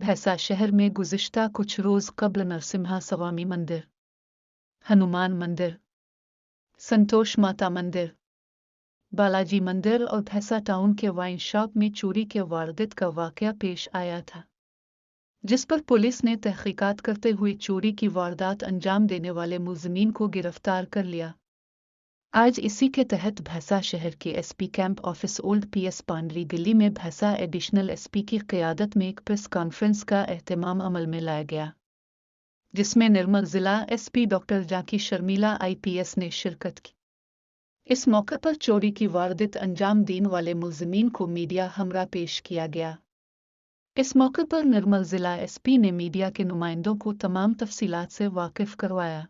भैंसा शहर में गुज़िश्ता कुछ रोज़ कबल नरसिम्हा स्वामी मंदिर, हनुमान मंदिर, संतोष माता मंदिर, बालाजी मंदिर और भैंसा टाउन के वाइन शॉप में चोरी के वारदात का वाक़या पेश आया था, जिस पर पुलिस ने तहक़ीक़ात करते हुए चोरी की वारदात अंजाम देने वाले मुलज़िमीन को गिरफ्तार कर लिया। आज इसी के तहत भैंसा शहर के SP camp office old PS Pandri गली में भैंसा एडिशनल एसपी की क़यादत में एक प्रेस कॉन्फ्रेंस का एहतमाम अमल में लाया गया, जिसमें निर्मल ज़िला एसपी डॉक्टर जाकी शर्मिला आईपीएस ने शिरकत की। इस मौके पर चोरी की वारदात अंजाम देने वाले मुलज़िमीन को मीडिया हमरा पेश किया गया। इस मौके पर निर्मल ज़िला एसपी ने मीडिया के नुमाइंदों को तमाम तफसीलात से वाकिफ़ करवाया।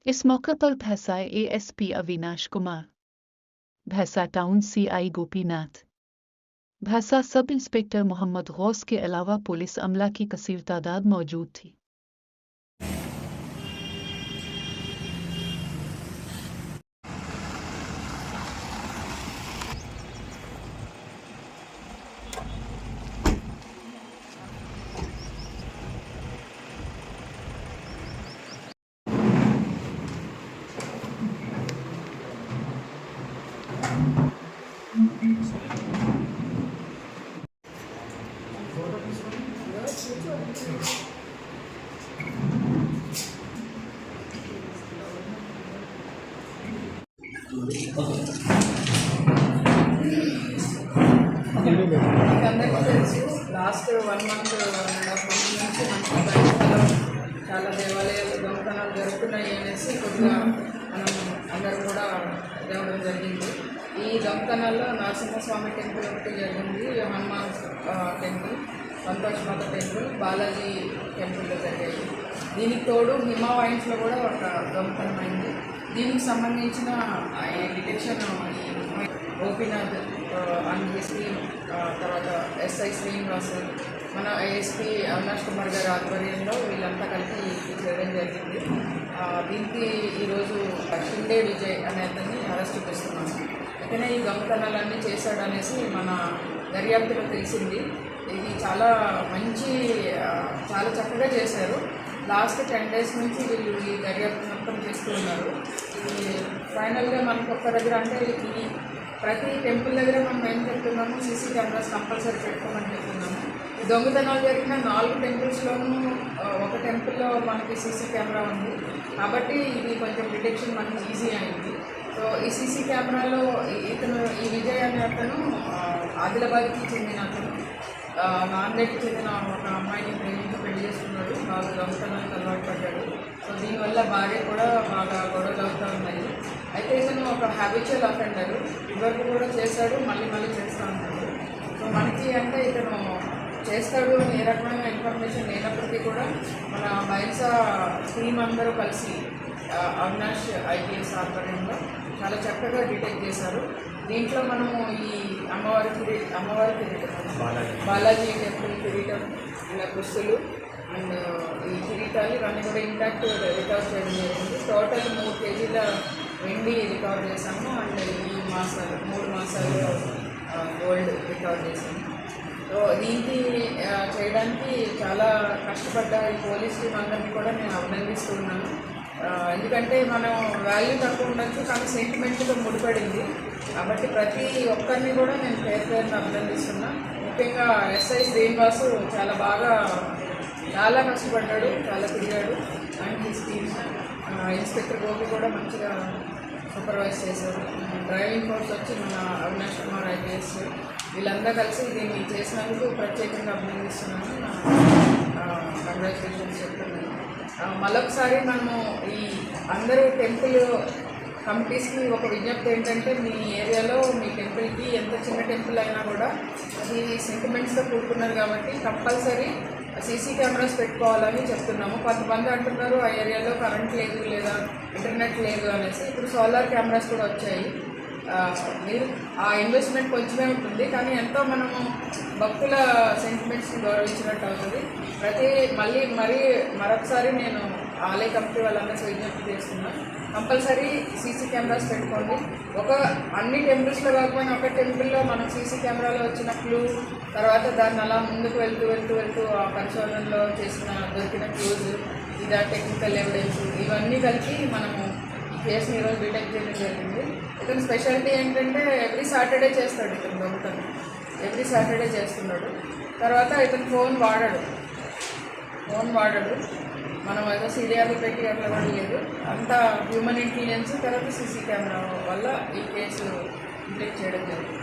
इस मौके पर भैंसा एएसपी अविनाश कुमार, भैंसा टाउन सीआई गोपीनाथ, भैंसा सब इंस्पेक्टर मोहम्मद गौस के अलावा पुलिस अमला की कसीर तादाद मौजूद थी। లాస్ట్ 1 మంత్ 1.5 మంత్ నుంచి మనకి బయటలో చాలా దేవాలయాలు దొంగతనాలు జరుగుతున్నాయి అనేసి కొద్దిగా మనం అందరూ కూడా ఇవ్వడం జరిగింది. ఈ దొంగతనాల్లో నరసింహస్వామి టెంపుల్ ఒకటి జరిగింది, హనుమాన్ టెంపుల్, సంతోష్ మాత టెంపుల్, బాలాజీ టెంపుల్లో జరిగాయి. దీనికి తోడు హిమా వైన్స్లో కూడా ఒక దొంగతనం అయింది. దీనికి సంబంధించిన డిటెక్షన్ గోపీనాథ్ ఎస్పీ, తర్వాత ఎస్ఐ శ్రీనివాస్, మన ఏఎస్పీ అవినాష్ కుమార్ గారి ఆధ్వర్యంలో వీళ్ళంతా కలిపి చేయడం జరిగింది. దీనికి ఈరోజు షిండే విజయ్ అనే అతన్ని అరెస్ట్ చేస్తున్నాము. అయితే ఈ దొంగతనాలన్నీ చేశాడనేసి మన దర్యాప్తులో తెలిసింది. ఇది చాలా చాలా చక్కగా చేశారు. లాస్ట్ 10 days నుంచి వీళ్ళు ఈ దర్యాప్తు మొత్తం చేస్తూ ఉన్నారు. ఇది ఫైనల్గా మనకు ఒక్క దగ్గర అంటే ఈ ప్రతి టెంపుల్ దగ్గర మనం ఏం చెప్తున్నాము, సీసీ కెమెరాస్ కంపల్సరీ పెట్టుకోమని చెప్తున్నాము. ఈ దొంగతనాలు జరిగిన 4 టెంపుల్స్లోనూ ఒక టెంపుల్లో మనకి సీసీ కెమెరా ఉంది కాబట్టి ఇది కొంచెం డిటెక్షన్ మనకి ఈజీ అయింది. సో ఈ సీసీ కెమెరాలో ఈ విజయ్ అనే అతను ఆదిలాబాద్కి చెందిన అతను, నాందేడ్కి చెందిన ఒక అమ్మాయిని ప్రేమించి పెళ్లి చేసుకున్నాడు. బాగా దొంగతనానికి అలవాటు పడ్డాడు. సో దీనివల్ల భార్య కూడా బాగా గొడవలు అవుతూ ఉన్నాయి. అయితే ఇతను ఒక హ్యాబిచువల్ అఫెండరు, ఇదివరకు కూడా చేశాడు, మళ్ళీ చేస్తూ ఉన్నాడు. సో మనకి అంటే ఇతను చేస్తాడు అని ఏ రకమైన ఇన్ఫర్మేషన్ లేనప్పటికీ కూడా మన బైన్సా టీమ్ అందరూ కలిసి అవినాష్ ఐపీఎస్ ఆధ్వర్యంలో చాలా చక్కగా డిటెక్ట్ చేశారు. దీంట్లో మనము ఈ అమ్మవారికి బాలాజీ టెంపుల్ కిరీటం, ఇలా కుస్తులు అండ్ ఈ కిరీటాలు ఇవన్నీ కూడా ఇంటాక్ట్ రికవర్ చేయడం జరిగింది. టోటల్ 3 kg వెండి రికవర్ చేశాము అండ్ ఈ 3 మాసాలు గోల్డ్ రికవర్ చేశాము. సో దీనికి చేయడానికి చాలా కష్టపడ్డ ఈ పోలీస్ టీం అందరినీ కూడా నేను అభినందిస్తున్నాను. ఎందుకంటే మనం వాల్యూ తక్కువ ఉండొచ్చు కానీ సెంటిమెంట్తో ముడిపడింది కాబట్టి ప్రతి ఒక్కరిని కూడా నేను పేరుని అభినందిస్తున్నా. ముఖ్యంగా ఎస్ఐ శ్రీనివాసు చాలా కష్టపడ్డాడు, చాలా తిరిగాడు. And his team inspector Gopi కూడా మంచిగా సూపర్వైజ్ చేశారు. డ్రైవింగ్ ఫోర్స్ వచ్చి మన అవినాష్ కుమార్ ఐపీఎస్ వీళ్ళందరూ కలిసి దీన్ని చేసినందుకు ప్రత్యేకంగా అభినందిస్తున్నాను. కంగ్రాచులేషన్స్ చెప్తున్నాను. మరొకసారి మనము ఈ అందరూ టెంపుల్ కమిటీస్కి ఒక విజ్ఞప్తి ఏంటంటే, మీ ఏరియాలో మీ టెంపుల్కి ఎంత చిన్న టెంపుల్ అయినా కూడా అది సెంటిమెంట్స్తో కూడుకున్నారు కాబట్టి కంపల్సరీ సీసీ కెమెరాస్ పెట్టుకోవాలని చెప్తున్నాము. కొంతమంది అంటున్నారు ఆ ఏరియాలో కరెంట్ లేదు లేదా ఇంటర్నెట్ లేదు అనేసి. ఇప్పుడు సోలార్ కెమెరాస్ కూడా వచ్చాయి. మీరు ఆ ఇన్వెస్ట్మెంట్ కొంచెమే ఉంటుంది కానీ ఎంతో మనము భక్తుల సెంటిమెంట్స్ని గౌరవించినట్టు అవుతుంది. మరొకసారి నేను ఆలయ కమిటీ వాళ్ళందరికీ విజ్ఞప్తి చేస్తున్నాను. కంపల్సరీ సీసీ కెమెరాస్ పెట్టుకోండి. అన్ని టెంపుల్స్లో కాకపోయినా ఒక టెంపుల్లో మనం సీసీ కెమెరాలో వచ్చిన క్లూ, తర్వాత దాన్ని అలా ముందుకు వెళ్తూ ఆ పరిశోధనలో దొరికిన క్లూస్, ఇదా టెక్నికల్ ఎవిడెన్స్, ఇవన్నీ కలిపి మనము ఈ కేసుని ఈరోజు డిటెక్ట్ చేయడం జరిగింది. ఇతను స్పెషాలిటీ ఏంటంటే ఎవ్రీ సాటర్డే చేస్తాడు ఇతను దొంగతనం, ఎవ్రీ సాటర్డే చేస్తున్నాడు. తర్వాత ఇతను ఫోన్ వాడాడు, మనం ఏదో సీడీఆర్లు పెట్టి అట్లా కూడా లేదు, అంతా హ్యూమన్ ఇంటెలిజెన్స్ తర్వాత సీసీ కెమెరా వల్ల ఈ కేసు డిటెక్ట్ చేయడం జరిగింది.